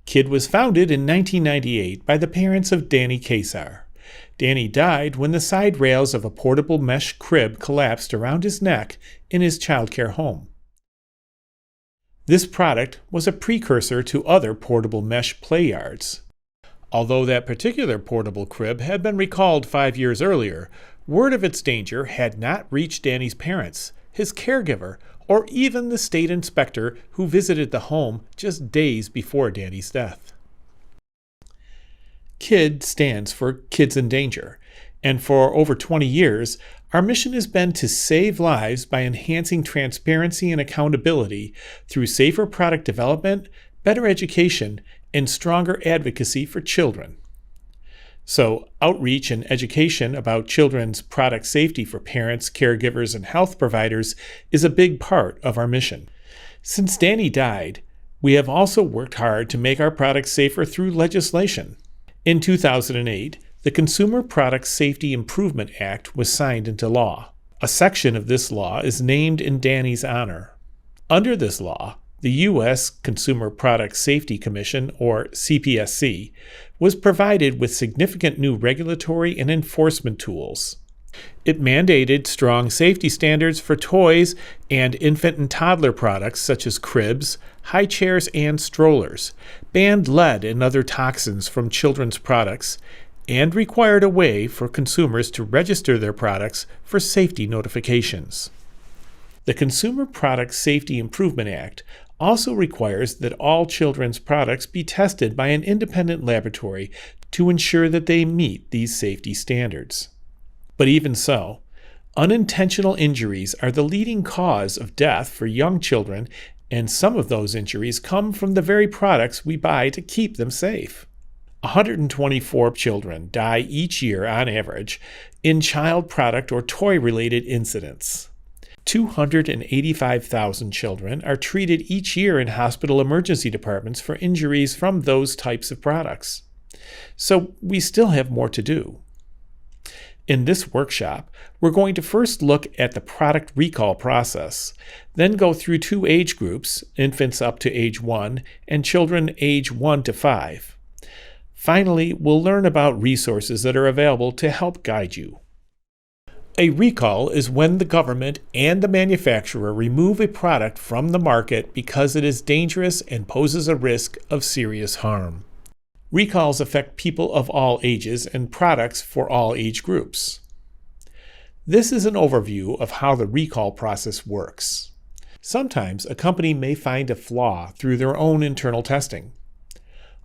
Kid was founded in 1998 by the parents of Danny Kesar. Danny died when the side rails of a portable mesh crib collapsed around his neck in his childcare home. This product was a precursor to other portable mesh play yards. Although that particular portable crib had been recalled 5 years earlier, word of its danger had not reached Danny's parents, his caregiver, or even the state inspector who visited the home just days before Danny's death. KID stands for Kids in Danger, and for over 20 years, our mission has been to save lives by enhancing transparency and accountability through safer product development, better education, and stronger advocacy for children. So, outreach and education about children's product safety for parents, caregivers, and health providers is a big part of our mission. Since Danny died, we have also worked hard to make our products safer through legislation. In 2008, the Consumer Product Safety Improvement Act was signed into law. A section of this law is named in Danny's honor. Under this law, the U.S. Consumer Product Safety Commission, or CPSC, was provided with significant new regulatory and enforcement tools. It mandated strong safety standards for toys and infant and toddler products such as cribs, high chairs, and strollers, banned lead and other toxins from children's products, and required a way for consumers to register their products for safety notifications. The Consumer Product Safety Improvement Act also requires that all children's products be tested by an independent laboratory to ensure that they meet these safety standards. But even so, unintentional injuries are the leading cause of death for young children, and some of those injuries come from the very products we buy to keep them safe. 124 children die each year on average in child product or toy-related incidents. 285,000 children are treated each year in hospital emergency departments for injuries from those types of products. So we still have more to do. In this workshop, we're going to first look at the product recall process, then go through 2 age groups, infants up to age 1 and children age 1 to 5. Finally, we'll learn about resources that are available to help guide you. A recall is when the government and the manufacturer remove a product from the market because it is dangerous and poses a risk of serious harm. Recalls affect people of all ages and products for all age groups. This is an overview of how the recall process works. Sometimes a company may find a flaw through their own internal testing.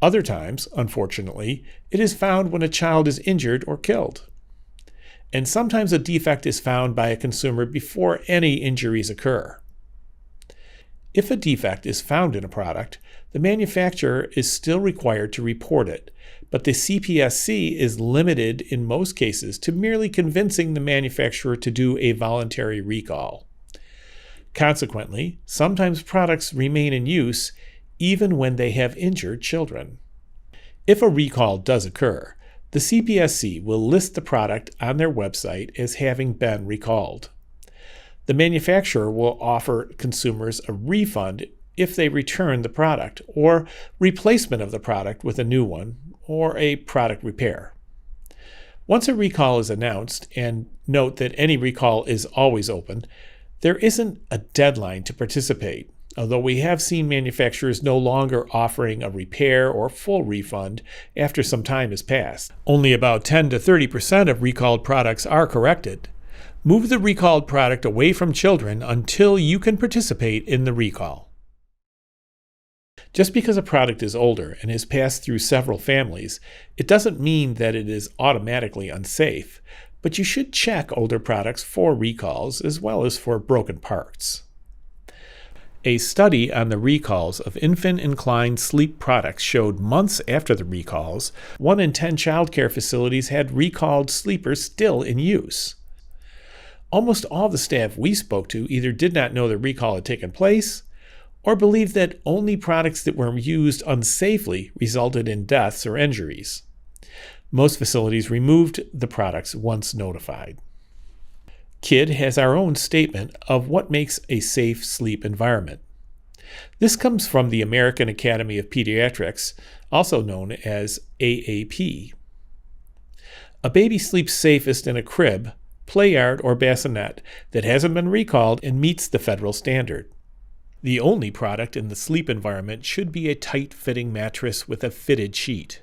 Other times, unfortunately, it is found when a child is injured or killed. And sometimes a defect is found by a consumer before any injuries occur. If a defect is found in a product, the manufacturer is still required to report it, but the CPSC is limited in most cases to merely convincing the manufacturer to do a voluntary recall. Consequently, sometimes products remain in use even when they have injured children. If a recall does occur, the CPSC will list the product on their website as having been recalled. The manufacturer will offer consumers a refund if they return the product, or replacement of the product with a new one, or a product repair. Once a recall is announced, and note that any recall is always open, there isn't a deadline to participate, although we have seen manufacturers no longer offering a repair or full refund after some time has passed. Only about 10 to 30% of recalled products are corrected. Move the recalled product away from children until you can participate in the recall. Just because a product is older and has passed through several families, it doesn't mean that it is automatically unsafe, but you should check older products for recalls as well as for broken parts. A study on the recalls of infant-inclined sleep products showed months after the recalls, 1 in 10 childcare facilities had recalled sleepers still in use. Almost all the staff we spoke to either did not know the recall had taken place or believed that only products that were used unsafely resulted in deaths or injuries. Most facilities removed the products once notified. KID has our own statement of what makes a safe sleep environment. This comes from the American Academy of Pediatrics, also known as AAP. A baby sleeps safest in a crib, play yard, or bassinet that hasn't been recalled and meets the federal standard. The only product in the sleep environment should be a tight-fitting mattress with a fitted sheet.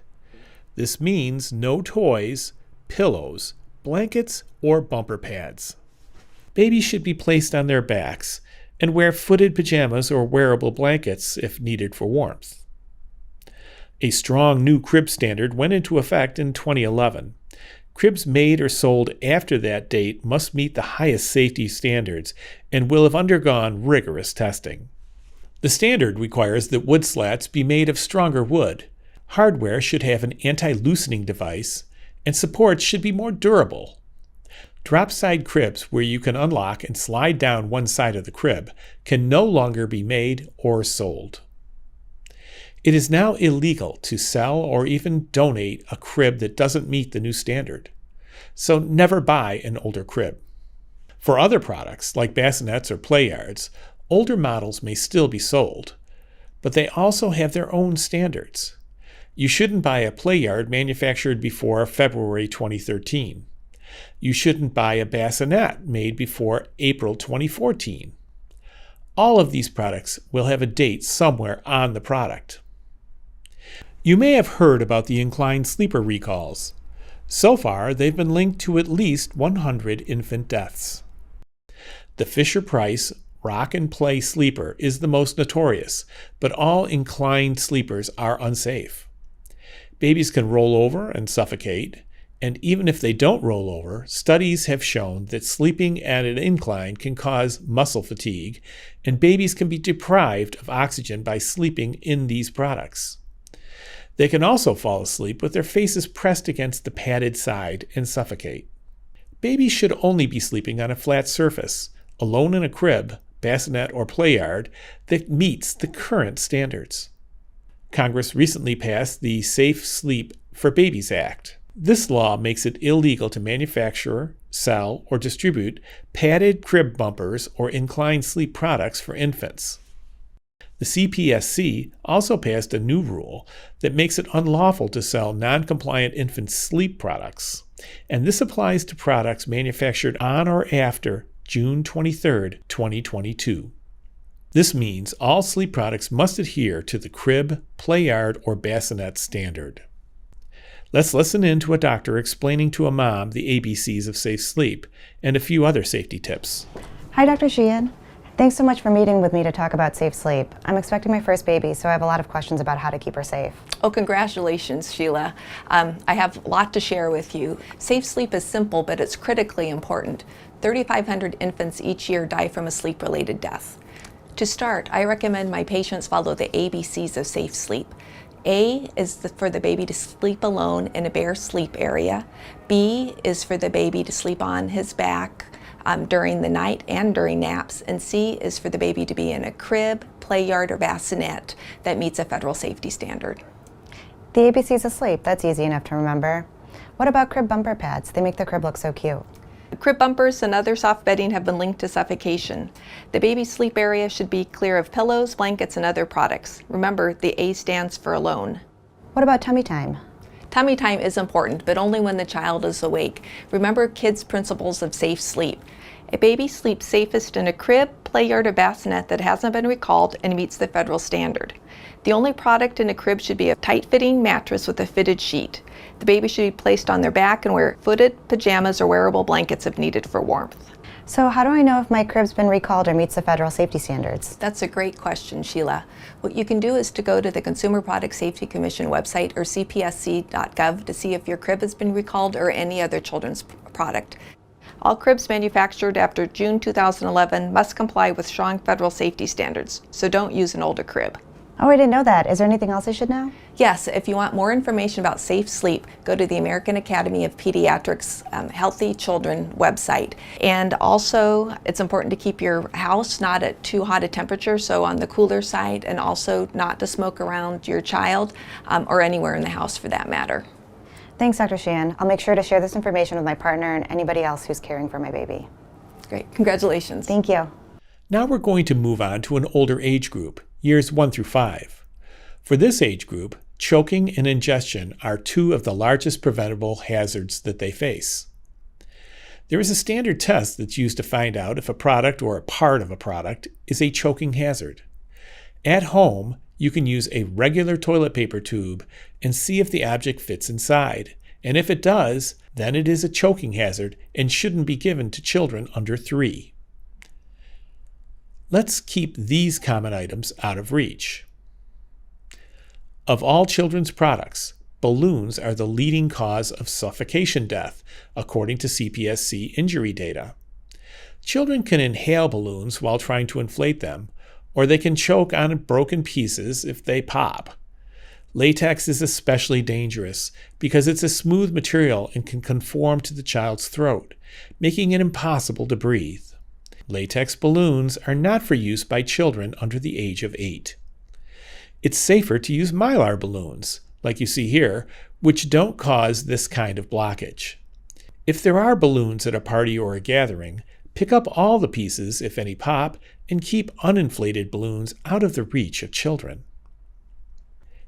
This means no toys, pillows, blankets, or bumper pads. Babies should be placed on their backs and wear footed pajamas or wearable blankets if needed for warmth. A strong new crib standard went into effect in 2011. Cribs made or sold after that date must meet the highest safety standards and will have undergone rigorous testing. The standard requires that wood slats be made of stronger wood. Hardware should have an anti-loosening device, and supports should be more durable. Drop-side cribs where you can unlock and slide down one side of the crib can no longer be made or sold. It is now illegal to sell or even donate a crib that doesn't meet the new standard. So never buy an older crib. For other products, like bassinets or play yards, older models may still be sold, but they also have their own standards. You shouldn't buy a play yard manufactured before February 2013. You shouldn't buy a bassinet made before April 2014. All of these products will have a date somewhere on the product. You may have heard about the inclined sleeper recalls. So far, they've been linked to at least 100 infant deaths. The Fisher-Price Rock and Play sleeper is the most notorious, but all inclined sleepers are unsafe. Babies can roll over and suffocate, and even if they don't roll over, studies have shown that sleeping at an incline can cause muscle fatigue, and babies can be deprived of oxygen by sleeping in these products. They can also fall asleep with their faces pressed against the padded side and suffocate. Babies should only be sleeping on a flat surface, alone in a crib, bassinet, or play yard that meets the current standards. Congress recently passed the Safe Sleep for Babies Act. This law makes it illegal to manufacture, sell, or distribute padded crib bumpers or inclined sleep products for infants. The CPSC also passed a new rule that makes it unlawful to sell non-compliant infant sleep products, and this applies to products manufactured on or after June 23, 2022. This means all sleep products must adhere to the crib, play yard, or bassinet standard. Let's listen in to a doctor explaining to a mom the ABCs of safe sleep and a few other safety tips. Hi, Dr. Sheehan. Thanks so much for meeting with me to talk about safe sleep. I'm expecting my first baby, so I have a lot of questions about how to keep her safe. Oh, congratulations, Sheila. I have a lot to share with you. Safe sleep is simple, but it's critically important. 3,500 infants each year die from a sleep-related death. To start, I recommend my patients follow the ABCs of safe sleep. A is for the baby to sleep alone in a bare sleep area. B is for the baby to sleep on his back during the night and during naps. And C is for the baby to be in a crib, play yard, or bassinet that meets a federal safety standard. The ABCs of sleep, that's easy enough to remember. What about crib bumper pads? They make the crib look so cute. Crib bumpers and other soft bedding have been linked to suffocation. The baby's sleep area should be clear of pillows, blankets, and other products. Remember, the A stands for alone. What about tummy time? Tummy time is important, but only when the child is awake. Remember kids' principles of safe sleep. A baby sleeps safest in a crib, play yard, or bassinet that hasn't been recalled and meets the federal standard. The only product in a crib should be a tight-fitting mattress with a fitted sheet. The baby should be placed on their back and wear footed pajamas or wearable blankets if needed for warmth. So how do I know if my crib's been recalled or meets the federal safety standards? That's a great question, Sheila. What you can do is to go to the Consumer Product Safety Commission website or cpsc.gov to see if your crib has been recalled or any other children's product. All cribs manufactured after June 2011 must comply with strong federal safety standards, so don't use an older crib. Oh, I didn't know that. Is there anything else I should know? Yes, if you want more information about safe sleep, go to the American Academy of Pediatrics Healthy Children website. And also, it's important to keep your house not at too hot a temperature, so on the cooler side, and also not to smoke around your child or anywhere in the house for that matter. Thanks, Dr. Sheehan. I'll make sure to share this information with my partner and anybody else who's caring for my baby. Great. Congratulations. Thank you. Now we're going to move on to an older age group, years 1 through 5. For this age group, choking and ingestion are two of the largest preventable hazards that they face. There is a standard test that's used to find out if a product or a part of a product is a choking hazard. At home, you can use a regular toilet paper tube and see if the object fits inside. And if it does, then it is a choking hazard and shouldn't be given to children under 3. Let's keep these common items out of reach. Of all children's products, balloons are the leading cause of suffocation death, according to CPSC injury data. Children can inhale balloons while trying to inflate them, or they can choke on broken pieces if they pop. Latex is especially dangerous because it's a smooth material and can conform to the child's throat, making it impossible to breathe. Latex balloons are not for use by children under the age of 8. It's safer to use mylar balloons, like you see here, which don't cause this kind of blockage. If there are balloons at a party or a gathering, pick up all the pieces, if any pop, and keep uninflated balloons out of the reach of children.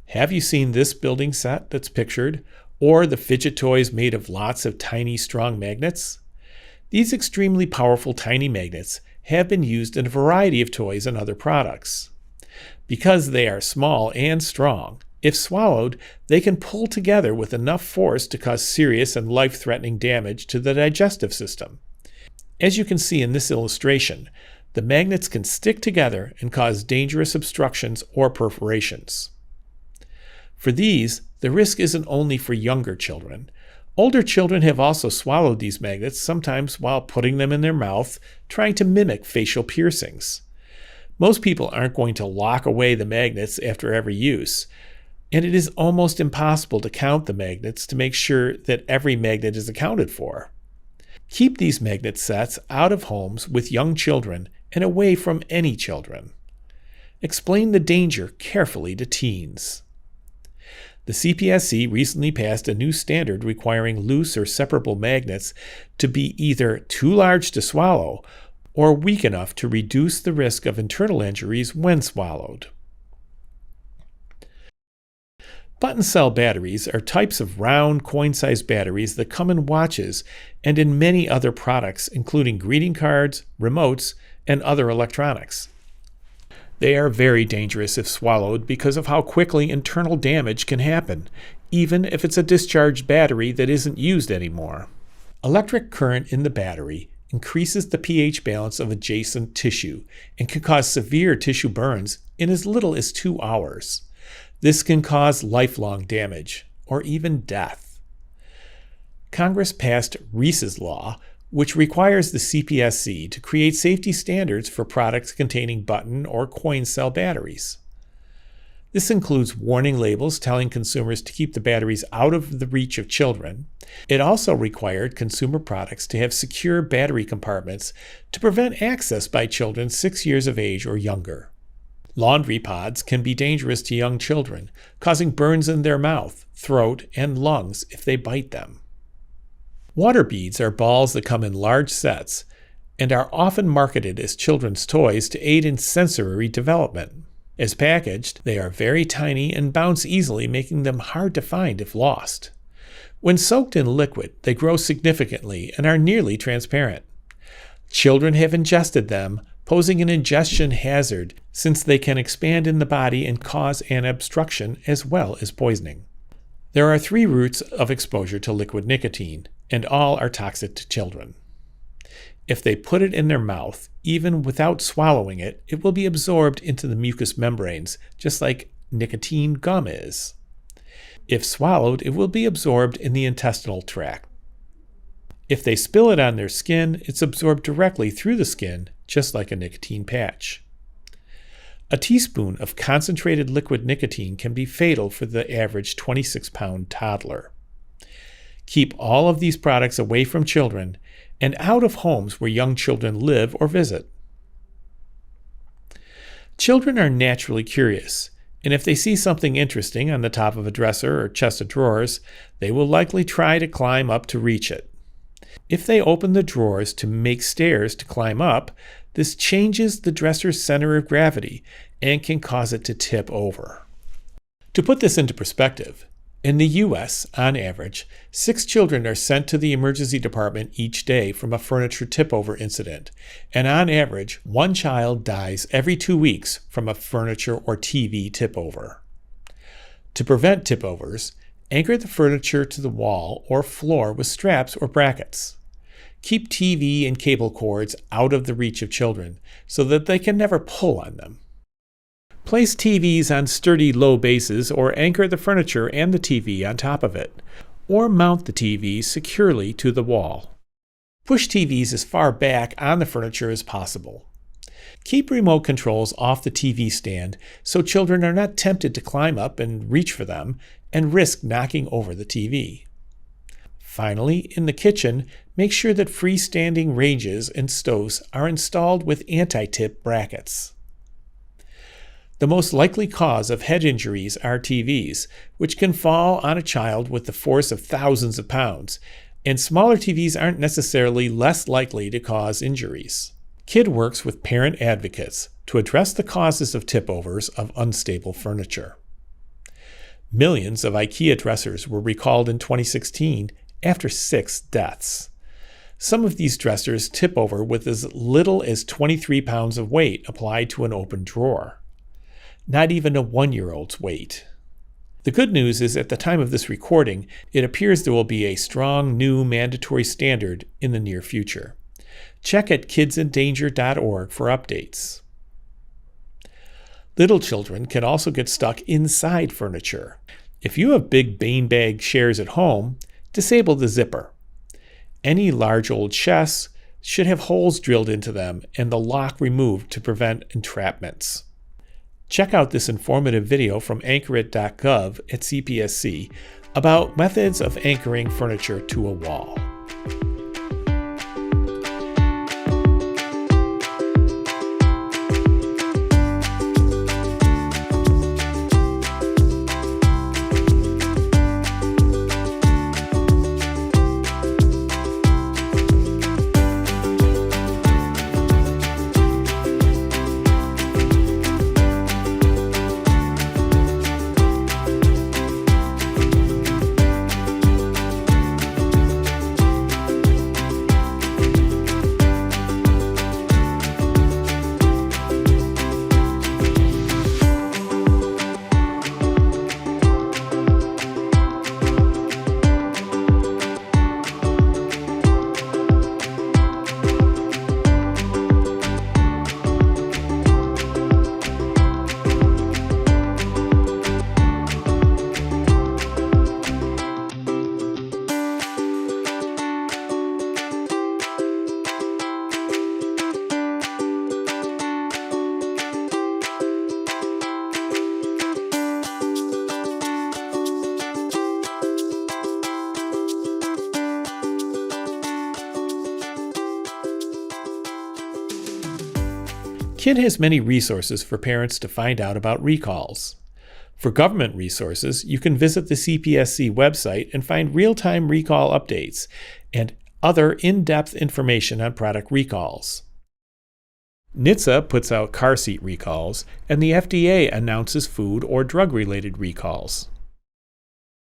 Have you seen this building set that's pictured, or the fidget toys made of lots of tiny, strong magnets? These extremely powerful tiny magnets have been used in a variety of toys and other products. Because they are small and strong, if swallowed, they can pull together with enough force to cause serious and life-threatening damage to the digestive system. As you can see in this illustration, the magnets can stick together and cause dangerous obstructions or perforations. For these, the risk isn't only for younger children. Older children have also swallowed these magnets, sometimes while putting them in their mouth, trying to mimic facial piercings. Most people aren't going to lock away the magnets after every use, and it is almost impossible to count the magnets to make sure that every magnet is accounted for. Keep these magnet sets out of homes with young children and away from any children. Explain the danger carefully to teens. The CPSC recently passed a new standard requiring loose or separable magnets to be either too large to swallow or weak enough to reduce the risk of internal injuries when swallowed. Button cell batteries are types of round, coin-sized batteries that come in watches and in many other products, including greeting cards, remotes, and other electronics. They are very dangerous if swallowed because of how quickly internal damage can happen, even if it's a discharged battery that isn't used anymore. Electric current in the battery increases the pH balance of adjacent tissue and can cause severe tissue burns in as little as 2 hours. This can cause lifelong damage or even death. Congress passed Reese's Law, which requires the CPSC to create safety standards for products containing button or coin cell batteries. This includes warning labels telling consumers to keep the batteries out of the reach of children. It also required consumer products to have secure battery compartments to prevent access by children 6 years of age or younger. Laundry pods can be dangerous to young children, causing burns in their mouth, throat, and lungs if they bite them. Water beads are balls that come in large sets and are often marketed as children's toys to aid in sensory development. As packaged, they are very tiny and bounce easily, making them hard to find if lost. When soaked in liquid, they grow significantly and are nearly transparent. Children have ingested them, posing an ingestion hazard since they can expand in the body and cause an obstruction as well as poisoning. There are 3 routes of exposure to liquid nicotine, and all are toxic to children. If they put it in their mouth, even without swallowing it, it will be absorbed into the mucous membranes, just like nicotine gum is. If swallowed, it will be absorbed in the intestinal tract. If they spill it on their skin, it's absorbed directly through the skin, just like a nicotine patch. A teaspoon of concentrated liquid nicotine can be fatal for the average 26-pound toddler. Keep all of these products away from children and out of homes where young children live or visit. Children are naturally curious, and if they see something interesting on the top of a dresser or chest of drawers, they will likely try to climb up to reach it. If they open the drawers to make stairs to climb up, This changes the dresser's center of gravity and can cause it to tip over. To put this into perspective, in the U.S., on average, 6 children are sent to the emergency department each day from a furniture tip-over incident, and on average, 1 child dies every 2 weeks from a furniture or TV tip-over. To prevent tip-overs, anchor the furniture to the wall or floor with straps or brackets. Keep TV and cable cords out of the reach of children so that they can never pull on them. Place TVs on sturdy low bases or anchor the furniture and the TV on top of it, or mount the TV securely to the wall. Push TVs as far back on the furniture as possible. Keep remote controls off the TV stand so children are not tempted to climb up and reach for them and risk knocking over the TV. Finally, in the kitchen, make sure that freestanding ranges and stoves are installed with anti-tip brackets. The most likely cause of head injuries are TVs, which can fall on a child with the force of thousands of pounds, and smaller TVs aren't necessarily less likely to cause injuries. KID works with parent advocates to address the causes of tip-overs of unstable furniture. Millions of IKEA dressers were recalled in 2016 after 6 deaths. Some of these dressers tip over with as little as 23 pounds of weight applied to an open drawer. Not even a 1-year-old's weight. The good news is at the time of this recording, it appears there will be a strong new mandatory standard in the near future. Check at kidsindanger.org for updates. Little children can also get stuck inside furniture. If you have big beanbag chairs at home, disable the zipper. Any large old chests should have holes drilled into them and the lock removed to prevent entrapments. Check out this informative video from anchorit.gov at CPSC about methods of anchoring furniture to a wall. KID has many resources for parents to find out about recalls. For government resources, you can visit the CPSC website and find real-time recall updates and other in-depth information on product recalls. NHTSA puts out car seat recalls, and the FDA announces food or drug-related recalls.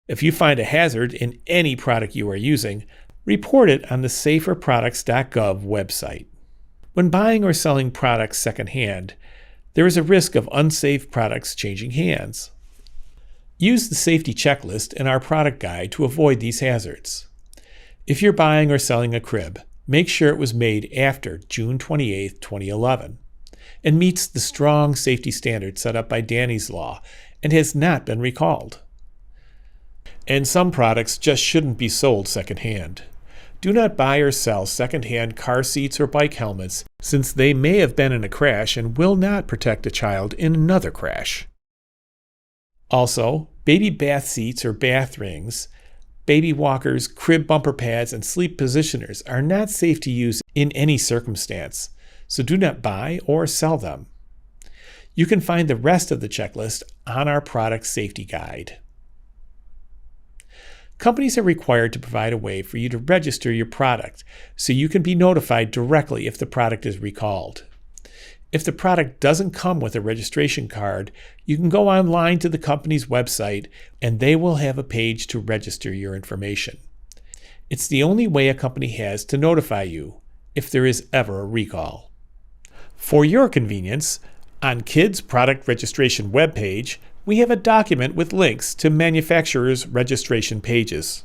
If you find a hazard in any product you are using, report it on the saferproducts.gov website. When buying or selling products secondhand, there is a risk of unsafe products changing hands. Use the safety checklist in our product guide to avoid these hazards. If you're buying or selling a crib, make sure it was made after June 28, 2011, and meets the strong safety standards set up by Danny's Law and has not been recalled. And some products just shouldn't be sold secondhand. Do not buy or sell secondhand car seats or bike helmets, since they may have been in a crash and will not protect a child in another crash. Also, baby bath seats or bath rings, baby walkers, crib bumper pads, and sleep positioners are not safe to use in any circumstance, so do not buy or sell them. You can find the rest of the checklist on our product safety guide. Companies are required to provide a way for you to register your product so you can be notified directly if the product is recalled. If the product doesn't come with a registration card, you can go online to the company's website and they will have a page to register your information. It's the only way a company has to notify you if there is ever a recall. For your convenience, on KID's product registration webpage, we have a document with links to manufacturers' registration pages.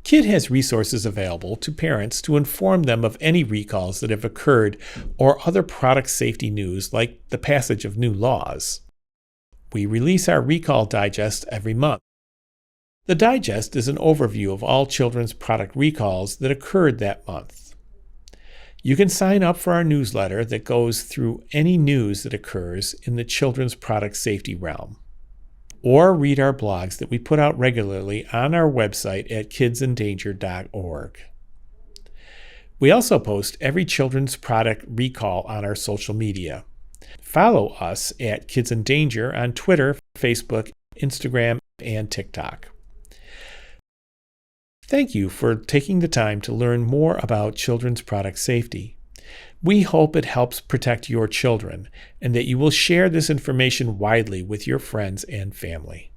KID has resources available to parents to inform them of any recalls that have occurred or other product safety news like the passage of new laws. We release our Recall Digest every month. The digest is an overview of all children's product recalls that occurred that month. You can sign up for our newsletter that goes through any news that occurs in the children's product safety realm, or read our blogs that we put out regularly on our website at kidsindanger.org. We also post every children's product recall on our social media. Follow us at Kids in Danger on Twitter, Facebook, Instagram, and TikTok. Thank you for taking the time to learn more about children's product safety. We hope it helps protect your children and that you will share this information widely with your friends and family.